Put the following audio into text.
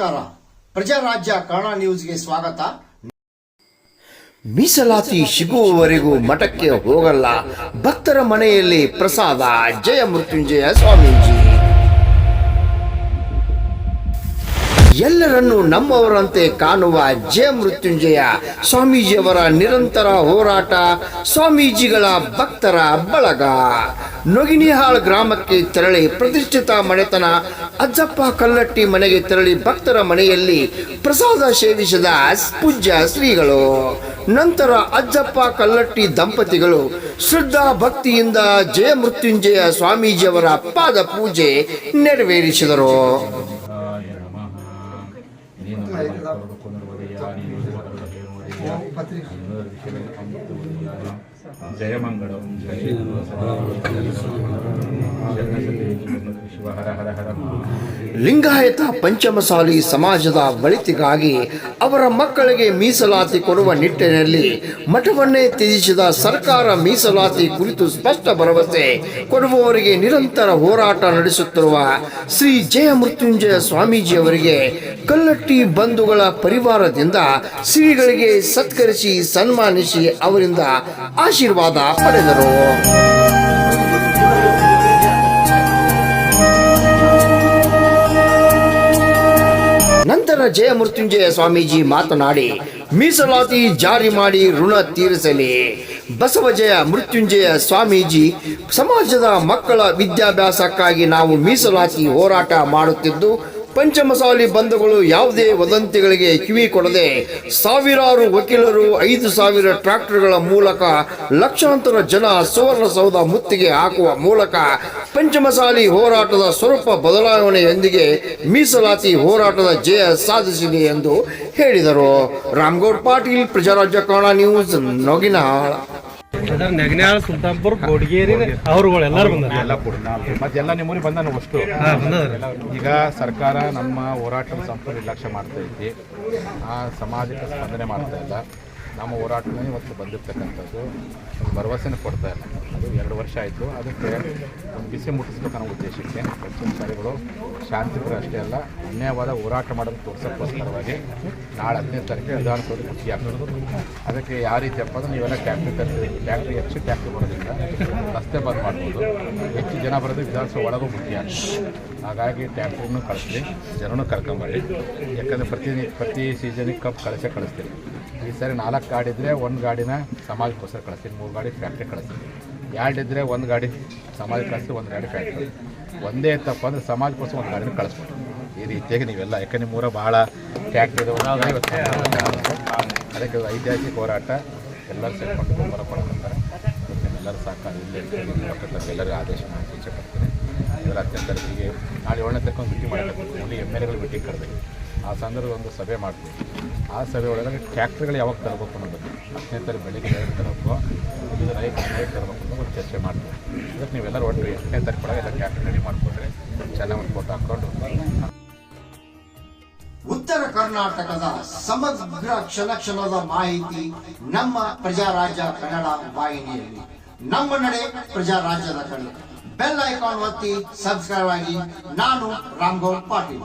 ನಮಸ್ಕಾರ. ಪ್ರಜಾರಾಜ್ಯ ಕನ್ನಡ ನ್ಯೂಸ್ಗೆ ಸ್ವಾಗತ. ಮೀಸಲಾತಿ ಸಿಗುವವರೆಗೂ ಮಠಕ್ಕೆ ಹೋಗಲ್ಲ, ಭಕ್ತರ ಮನೆಯಲ್ಲಿ ಪ್ರಸಾದ. ಜಯ ಮೃತ್ಯುಂಜಯ ಸ್ವಾಮೀಜಿ. ಎಲ್ಲರನ್ನೂ ನಮ್ಮವರಂತೆ ಕಾಣುವ ಜಯ ಮೃತ್ಯುಂಜಯ ಸ್ವಾಮೀಜಿಯವರ ನಿರಂತರ ಹೋರಾಟ, ಸ್ವಾಮೀಜಿಗಳ ಭಕ್ತರ ಬಳಗ. ನೊಗಿನಿಹಾಳ್ ಗ್ರಾಮಕ್ಕೆ ತೆರಳಿ ಪ್ರತಿಷ್ಠಿತ ಮನೆತನ ಅಜ್ಜಪ್ಪ ಕಲ್ಲಟ್ಟಿ ಮನೆಗೆ ತೆರಳಿ ಭಕ್ತರ ಮನೆಯಲ್ಲಿ ಪ್ರಸಾದ ಸೇವಿಸಿದ ಪೂಜ್ಯ ಶ್ರೀಗಳು. ನಂತರ ಅಜ್ಜಪ್ಪ ಕಲ್ಲಟ್ಟಿ ದಂಪತಿಗಳು ಶ್ರದ್ಧಾ ಭಕ್ತಿಯಿಂದ ಜಯ ಮೃತ್ಯುಂಜಯ ಸ್ವಾಮೀಜಿಯವರ ಪಾದ ಪೂಜೆ ನೆರವೇರಿಸಿದರು. ಜಯಮಂಗಳಂ ಲಿಂಗಾಯತ ಪಂಚಮಸಾಲಿ ಸಮಾಜದ ಒಳಿತಿಗಾಗಿ ಅವರ ಮಕ್ಕಳಿಗೆ ಮೀಸಲಾತಿ ಕೊಡುವ ನಿಟ್ಟಿನಲ್ಲಿ ಮಠವನ್ನೇ ತ್ಯಜಿಸಿದ ಸರ್ಕಾರ ಮೀಸಲಾತಿ ಕುರಿತು ಸ್ಪಷ್ಟ ಭರವಸೆ ಕೊಡುವವರಿಗೆ ನಿರಂತರ ಹೋರಾಟ ನಡೆಸುತ್ತಿರುವ ಶ್ರೀ ಜಯ ಮೃತ್ಯುಂಜಯ ಸ್ವಾಮೀಜಿಯವರಿಗೆ ಕಲ್ಲಟ್ಟಿ ಬಂಧುಗಳ ಪರಿವಾರದಿಂದ ಶ್ರೀಗಳಿಗೆ ಸತ್ಕರಿಸಿ ಸನ್ಮಾನಿಸಿ ಅವರಿಂದ ಆಶೀರ್ವಾದ ಪಡೆದರು. ನಂತರ ಜಯ ಮೃತ್ಯುಂಜಯ ಸ್ವಾಮೀಜಿ ಮಾತನಾಡಿ, ಮೀಸಲಾತಿ ಜಾರಿ ಮಾಡಿ ಋಣ ತೀರಿಸಲಿ. ಬಸವಜಯ ಮೃತ್ಯುಂಜಯ ಸ್ವಾಮೀಜಿ, ಸಮಾಜದ ಮಕ್ಕಳ ವಿದ್ಯಾಭ್ಯಾಸಕ್ಕಾಗಿ ನಾವು ಮೀಸಲಾತಿ ಹೋರಾಟ ಮಾಡುತ್ತಿದ್ದು, ಪಂಚಮಸಾಲಿ ಬಂಧುಗಳು ಯಾವುದೇ ವದಂತಿಗಳಿಗೆ ಕಿವಿ ಕೊಡದೆ ಸಾವಿರಾರು ವಕೀಲರು 5,000 ಟ್ರ್ಯಾಕ್ಟರ್ಗಳ ಮೂಲಕ ಲಕ್ಷಾಂತರ ಜನ ಸುವರ್ಣಸೌಧ ಮುತ್ತಿಗೆ ಹಾಕುವ ಮೂಲಕ ಪಂಚಮಸಾಲಿ ಹೋರಾಟದ ಸ್ವರೂಪ ಬದಲಾವಣೆಯೊಂದಿಗೆ ಮೀಸಲಾತಿ ಹೋರಾಟದ ಜಯ ಸಾಧಿಸಿದೆ ಎಂದು ಹೇಳಿದರು. ರಾಮಗೌಡ ಪಾಟೀಲ್, ಪ್ರಜಾರಾಜ್ಯ ಕನ್ನಡ ನ್ಯೂಸ್, ನೊಗಿನಹಾಳ್. ನೆಗನ್ಯಾಳ, ಸುಲ್ತಾನ್ಪುರ್, ಗೋಡಗೇರಿ ಅವರುಗಳೆಲ್ಲರೂ ಮತ್ತೆಲ್ಲ ನಿಮ್ಮೂರಿಗೆ ಬಂದ ಅಷ್ಟು. ಈಗ ಸರ್ಕಾರ ನಮ್ಮ ಹೋರಾಟದ ಸಂಪೂರ್ಣ ನಿರ್ಲಕ್ಷ್ಯ ಮಾಡ್ತಾ ಐತಿ, ಆ ಸಮಾಜಕ್ಕೆ ಸ್ಪಂದನೆ ಮಾಡ್ತಾ ಇಲ್ಲ. ನಮ್ಮ ಹೋರಾಟನೇ ಇವತ್ತು ಬಂದಿರ್ತಕ್ಕಂಥದ್ದು ಭರವಸೆನ ಕೊಡ್ತಾ ಇಲ್ಲ. ಅದು 2 ವರ್ಷ ಆಯಿತು. ಅದಕ್ಕೆ ಒಂದು ಬಿಸಿ ಮುಟ್ಟಿಸ್ಬೇಕು ಅನ್ನೋ ಉದ್ದೇಶಕ್ಕೆ ಪಂಚಮಸಾಲಿಗಳು ಶಾಂತಿಪುರ ಅಷ್ಟೇ ಅಲ್ಲ, ಅನ್ಯಾಯವಾದ ಹೋರಾಟ ಮಾಡೋದು ತೋರ್ಸೋಕ್ಕೋಸ್ಕರವಾಗಿ ನಾಳೆ 15 ತಾರೀಕು ವಿಧಾನಸೌಧ ಮುಖ್ಯ ಆಗ್ತದೆ. ಅದಕ್ಕೆ ಯಾವ ರೀತಿಯಪ್ಪ ಅಂದ್ರೆ ನೀವೆಲ್ಲ ಟ್ಯಾಕ್ಟ್ರಿ ಹೆಚ್ಚು ಟ್ಯಾಕ್ಟ್ರಿ ಬರೋದ್ರಿಂದ ರಸ್ತೆ ಬಂದ್ ಮಾಡ್ಬೋದು, ಹೆಚ್ಚು ಜನ ಬರೋದು ವಿಧಾನಸೌಧ ಒಳಗೂ ಮುಖ್ಯ ಆಗ್ತದೆ. ಹಾಗಾಗಿ ಟ್ಯಾಕ್ಟ್ರಿನೂ ಕಳಿಸ್ಲಿ, ಜನನೂ ಕರ್ಕೊಂಬರ್ರಿ. ಯಾಕಂದರೆ ಪ್ರತಿ ಸೀಸನಿಗೆ ಕಳಿಸ್ತೀರಿ. ಈ ಸಾರಿ 4 ಗಾಡಿ ಇದ್ದರೆ 1 ಗಾಡಿನ ಸಮಾಜಕ್ಕೋಸ್ಕರ ಕಳಿಸ್ತೀನಿ, 3 ಗಾಡಿ ಫ್ಯಾಕ್ಟ್ರಿ ಕಳಿಸ್ತೀನಿ. 2 ಇದ್ದರೆ 1 ಗಾಡಿ ಸಮಾಜ ಕಳಿಸ್ತೀವಿ, 1 ಗಾಡಿ ಫ್ಯಾಕ್ಟ್ರಿ. ಒಂದೇ ತಪ್ಪ ಅಂದರೆ ಸಮಾಜಕ್ಕೋಸ್ಕರ 1 ಗಾಡಿನ ಕಳಿಸ್ಬೋದು. ಈ ರೀತಿಯಾಗಿ ನೀವೆಲ್ಲ, ಯಾಕೆ ನಿಮ್ಮೂರ ಭಾಳ ಟ್ಯಾಕ್ಟ್ರಿ ಅದಕ್ಕೆ ಐತಿಹಾಸಿಕ ಹೋರಾಟ ಎಲ್ಲರೂ ಸೇರಿಕೊಂಡು ಬರಕೊಡಕಂತಾರೆ. ಎಲ್ಲರೂ ಸಾಕಾಗ ಎಲ್ಲರಿಗೂ ಆದೇಶ ಮಾಡಿ ಇಚ್ಛೆ ಪಡ್ತೀನಿ. ಇದರ 10ನೇ ತಾರೀಕಿಗೆ ನಾಳೆ 7ನೇ ತಾರೀಕು ಮೀಟಿಂಗ್ ಮಾಡಬೇಕು. ಓನ್ಲಿ MLAಗಳು ಮೀಟಿಂಗ್ ಕರೆದಿವಿ. ಆ ಸಂದರ್ಭದಲ್ಲಿ ಒಂದು ಸಭೆ ಮಾಡ್ತೀವಿ. ಆ ಸಭೆ ಒಳಗೆ ಟ್ಯಾಕ್ಟ್ರಿಗಳು ಯಾವಾಗ ತರಬೇಕು ಅನ್ನೋದು 10ನೇ ತಾರೀಕು ಬೆಳಿಗ್ಗೆ 2 ತರಬೇಕು, ಇದು ನೈಟ್ ತರಬೇಕು ಅನ್ನೋ ಒಂದು ಚರ್ಚೆ ಮಾಡ್ತೀವಿ. ಅದಕ್ಕೆ ನೀವೆಲ್ಲರೂ ಒಟ್ಟು 8ನೇ ತಾರೀಕು ಒಳಗೆ ಎಲ್ಲ ಟ್ಯಾಕ್ಟ್ರಿ ರೆಡಿ ಮಾಡಿಕೊಟ್ರೆ ಚೆನ್ನಾಗಿ ಒಂದು ಫೋಟೋ ಹಾಕ್ಕೊಂಡು. ಉತ್ತರ ಕರ್ನಾಟಕದ ಸಮಗ್ರ ಕ್ಷಣದ ಮಾಹಿತಿ ನಮ್ಮ ಪ್ರಜಾರಾಜ್ಯ ಕನ್ನಡ ವಾಹಿನಿಯಲ್ಲಿ. ನಮ್ಮ ನಡೆ ಪ್ರಜಾರಾಜ್ಯದ ಕಡೆ. ಬೆಲ್ ಐಕಾನ್ ಒತ್ತಿ ಸಬ್ಸ್ಕ್ರೈಬ್ ಆಗಿ. ನಾನು ರಾಮಗೌಡ ಪಾಟೀಲ್.